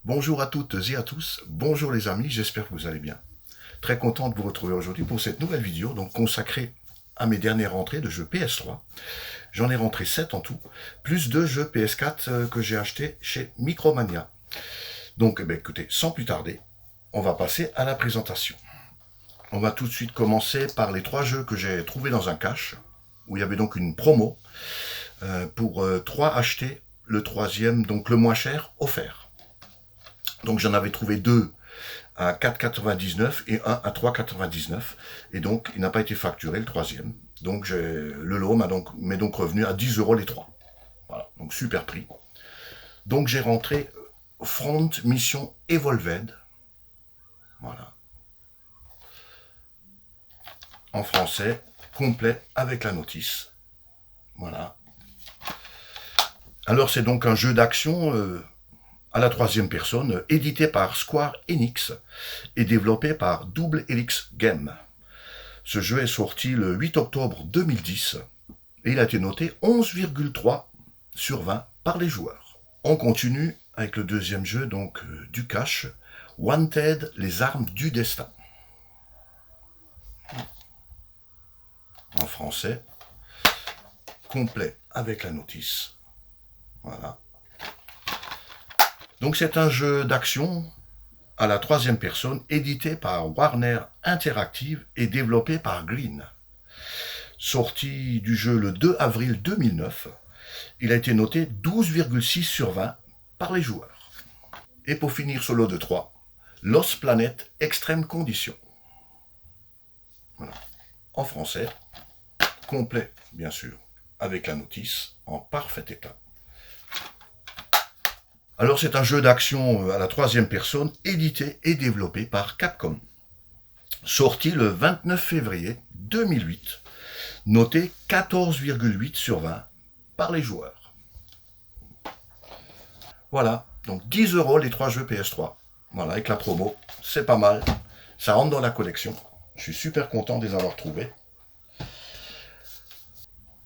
Bonjour à toutes et à tous, bonjour les amis, j'espère que vous allez bien. Très content de vous retrouver aujourd'hui pour cette nouvelle vidéo, donc consacrée à mes dernières rentrées de jeux PS3. J'en ai rentré 7 en tout, plus 2 jeux PS4 que j'ai achetés chez Micromania. Donc écoutez, sans plus tarder, on va passer à la présentation. On va tout de suite commencer par les 3 jeux que j'ai trouvés dans un cache, où il y avait donc une promo pour 3 achetés, le troisième, donc le moins cher, offert. Donc j'en avais trouvé 2 à 4,99 et un à 3,99. Et donc, il n'a pas été facturé, le troisième. Donc, le lot m'est donc revenu à 10 euros les 3. Voilà, donc super prix. Donc, j'ai rentré Front Mission Evolved. Voilà. En français, complet avec la notice. Voilà. Alors, c'est donc un jeu d'action à la troisième personne, édité par Square Enix et développé par Double Helix Games. Ce jeu est sorti le 8 octobre 2010 et il a été noté 11,3 sur 20 par les joueurs. On continue avec le deuxième jeu donc du cache, Wanted, les armes du destin. En français, complet avec la notice. Voilà. Donc c'est un jeu d'action à la troisième personne, édité par Warner Interactive et développé par Green. Sorti du jeu le 2 avril 2009, il a été noté 12,6 sur 20 par les joueurs. Et pour finir ce lot de 3, Lost Planet Extrême Condition. Voilà. En français, complet bien sûr, avec la notice, en parfait état. Alors c'est un jeu d'action à la troisième personne, édité et développé par Capcom. Sorti le 29 février 2008, noté 14,8 sur 20 par les joueurs. Voilà, donc 10 euros les 3 jeux PS3. Voilà, avec la promo, c'est pas mal. Ça rentre dans la collection. Je suis super content de les avoir trouvés.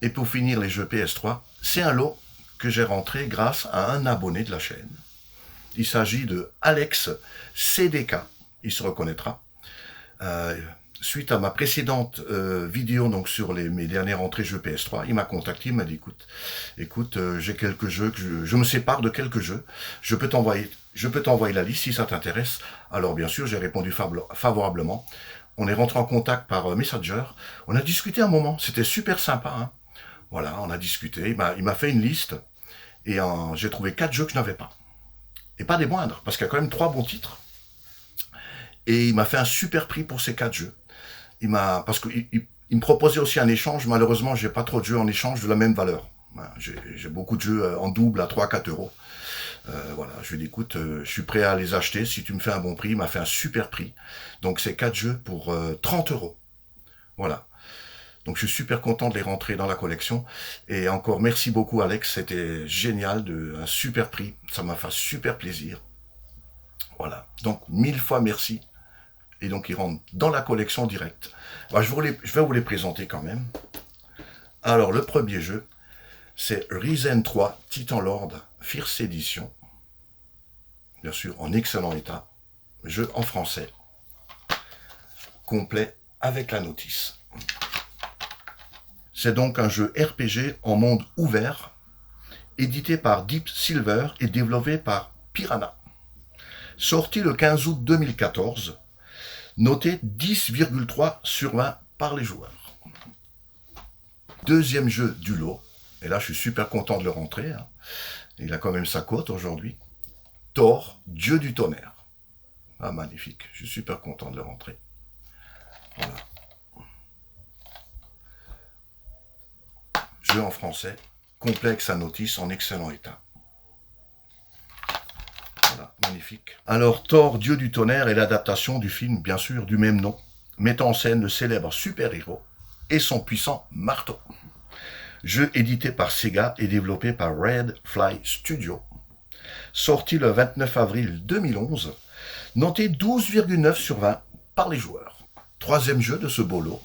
Et pour finir les jeux PS3, c'est un lot que j'ai rentré grâce à un abonné de la chaîne. Il s'agit de Alex CDK, il se reconnaîtra. Suite à ma précédente vidéo donc sur mes dernières entrées jeux PS3, il m'a contacté, il m'a dit écoute, j'ai quelques jeux, je me sépare de quelques jeux, je peux t'envoyer la liste si ça t'intéresse. Alors bien sûr, j'ai répondu favorablement. On est rentré en contact par Messenger, on a discuté un moment, c'était super sympa. Hein. Voilà, on a discuté, il m'a fait une liste et j'ai trouvé 4 jeux que je n'avais pas. Et pas des moindres, parce qu'il y a quand même 3 bons titres. Et il m'a fait un super prix pour ces 4 jeux. Parce qu'il me proposait aussi un échange. Malheureusement, j'ai pas trop de jeux en échange de la même valeur. J'ai beaucoup de jeux en double à 3-4 euros. Voilà, je lui ai dit, écoute, je suis prêt à les acheter si tu me fais un bon prix. Il m'a fait un super prix. Donc c'est 4 jeux pour 30 euros. Voilà. Donc je suis super content de les rentrer dans la collection. Et encore merci beaucoup Alex, c'était génial, un super prix. Ça m'a fait super plaisir. Voilà. Donc 1000 fois merci. Et donc ils rentrent dans la collection directe. Bah, je vais vous les présenter quand même. Alors le premier jeu, c'est Risen 3 Titan Lord First Edition. Bien sûr en excellent état. Jeu en français. Complet avec la notice. C'est donc un jeu RPG en monde ouvert, édité par Deep Silver et développé par Piranha. Sorti le 15 août 2014, noté 10,3 sur 20 par les joueurs. Deuxième jeu du lot, et là je suis super content de le rentrer, hein. Il a quand même sa cote aujourd'hui. Thor, Dieu du tonnerre. Ah magnifique, je suis super content de le rentrer. Voilà. Jeu en français, complexe à notice en excellent état. Voilà, magnifique. Alors Thor, Dieu du tonnerre est l'adaptation du film, bien sûr, du même nom, mettant en scène le célèbre super-héros et son puissant marteau. Jeu édité par Sega et développé par Red Fly Studio. Sorti le 29 avril 2011, noté 12,9 sur 20 par les joueurs. Troisième jeu de ce beau lot.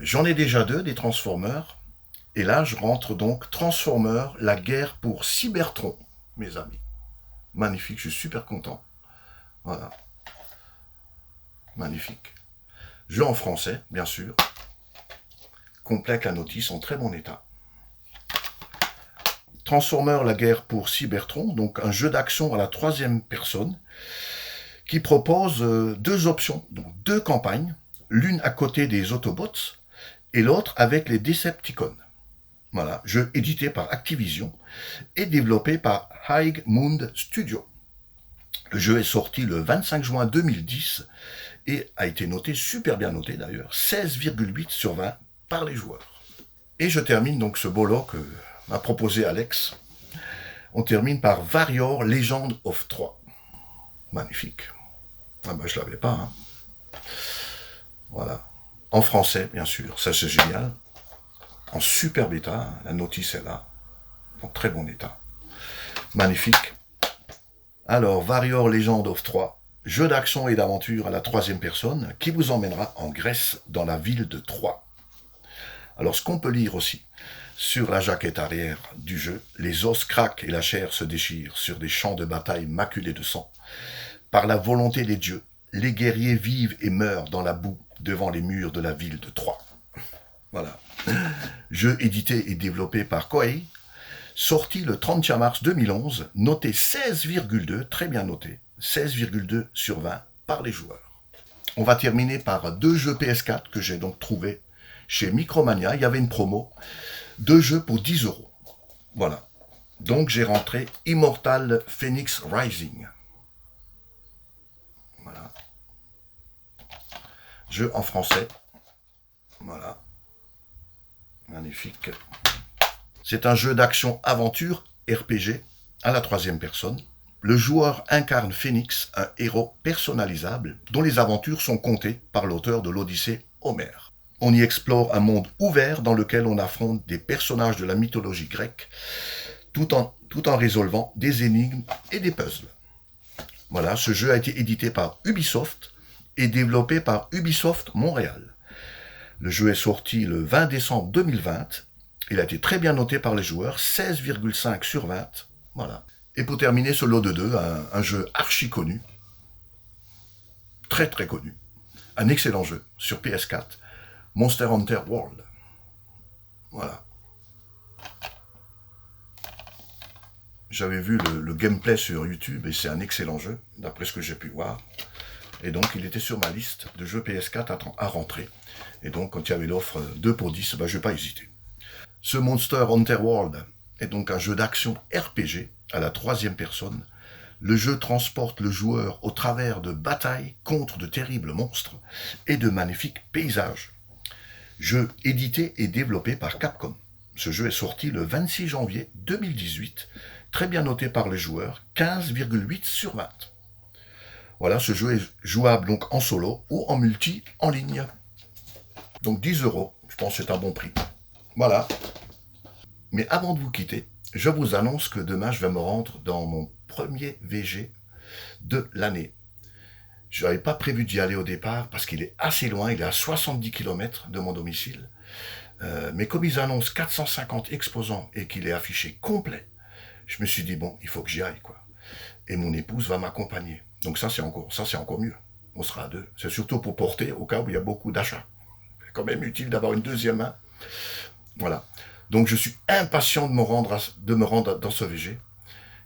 J'en ai déjà 2, des Transformers. Et là, je rentre donc Transformers, la guerre pour Cybertron, mes amis. Magnifique, je suis super content. Voilà. Magnifique. Jeu en français, bien sûr. Complet avec la notice, en très bon état. Transformer, la guerre pour Cybertron, donc un jeu d'action à la 3e personne, qui propose 2 options, donc 2 campagnes, l'une à côté des Autobots, et l'autre avec les Decepticons. Voilà, jeu édité par Activision et développé par High Moon Studio. Le jeu est sorti le 25 juin 2010 et a été noté, super bien noté d'ailleurs, 16,8 sur 20 par les joueurs. Et je termine donc ce beau lot que m'a proposé Alex. On termine par Warrior Legend of 3. Magnifique. Ah ben je l'avais pas, hein. Voilà. En français, bien sûr, ça c'est génial. En superbe état, la notice est là. En très bon état. Magnifique. Alors, Warrior Legend of 3, jeu d'action et d'aventure à la 3e personne qui vous emmènera en Grèce dans la ville de Troie. Alors, ce qu'on peut lire aussi sur la jaquette arrière du jeu, les os craquent et la chair se déchire sur des champs de bataille maculés de sang. Par la volonté des dieux, les guerriers vivent et meurent dans la boue devant les murs de la ville de Troie. Voilà. Jeu édité et développé par Koei, sorti le 30 mars 2011, noté 16,2, très bien noté, 16,2 sur 20 par les joueurs. On va terminer par 2 jeux PS4 que j'ai donc trouvés chez Micromania. Il y avait une promo, 2 jeux pour 10 €. Voilà. Donc j'ai rentré Immortal Phoenix Rising. Voilà. Jeu en français. Voilà. Magnifique. C'est un jeu d'action-aventure, RPG, à la 3e personne. Le joueur incarne Phoenix, un héros personnalisable dont les aventures sont contées par l'auteur de l'Odyssée, Homère. On y explore un monde ouvert dans lequel on affronte des personnages de la mythologie grecque tout en résolvant des énigmes et des puzzles. Voilà, ce jeu a été édité par Ubisoft et développé par Ubisoft Montréal. Le jeu est sorti le 20 décembre 2020. Il a été très bien noté par les joueurs, 16,5 sur 20. Voilà. Et pour terminer ce lot de 2, un jeu archi connu, très très connu, un excellent jeu sur PS4, Monster Hunter World. Voilà. J'avais vu le gameplay sur YouTube et c'est un excellent jeu, d'après ce que j'ai pu voir. Et donc il était sur ma liste de jeux PS4 à rentrer. Et donc quand il y avait l'offre 2 pour 10, ben, je n'ai pas hésité. Ce Monster Hunter World est donc un jeu d'action RPG à la 3e personne. Le jeu transporte le joueur au travers de batailles contre de terribles monstres et de magnifiques paysages. Jeu édité et développé par Capcom. Ce jeu est sorti le 26 janvier 2018, très bien noté par les joueurs, 15,8 sur 20. Voilà, ce jeu est jouable donc en solo ou en multi en ligne. Donc 10 €, je pense que c'est un bon prix. Voilà. Mais avant de vous quitter, je vous annonce que demain, je vais me rendre dans mon premier VG de l'année. Je n'avais pas prévu d'y aller au départ parce qu'il est assez loin, il est à 70 km de mon domicile. Mais comme ils annoncent 450 exposants et qu'il est affiché complet, je me suis dit, bon, il faut que j'y aille, quoi. Et mon épouse va m'accompagner. Donc ça, c'est encore mieux. On sera à 2. C'est surtout pour porter au cas où il y a beaucoup d'achats. C'est quand même utile d'avoir une deuxième main. Voilà. Donc je suis impatient de me rendre dans ce VG.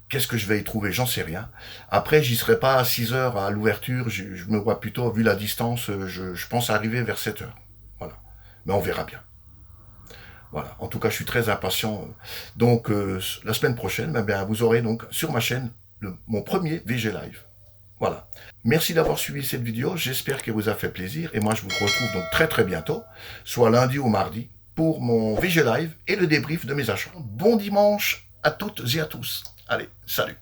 Qu'est-ce que je vais y trouver? J'en sais rien. Après, j'y serai pas à 6 h à l'ouverture. Je me vois plutôt, vu la distance, je pense arriver vers 7 h. Voilà. Mais on verra bien. Voilà. En tout cas, je suis très impatient. Donc, la semaine prochaine, vous aurez donc sur ma chaîne mon premier VG Live. Voilà. Merci d'avoir suivi cette vidéo. J'espère qu'elle vous a fait plaisir. Et moi, je vous retrouve donc très très bientôt, soit lundi ou mardi, pour mon VG Live et le débrief de mes achats. Bon dimanche à toutes et à tous. Allez, salut.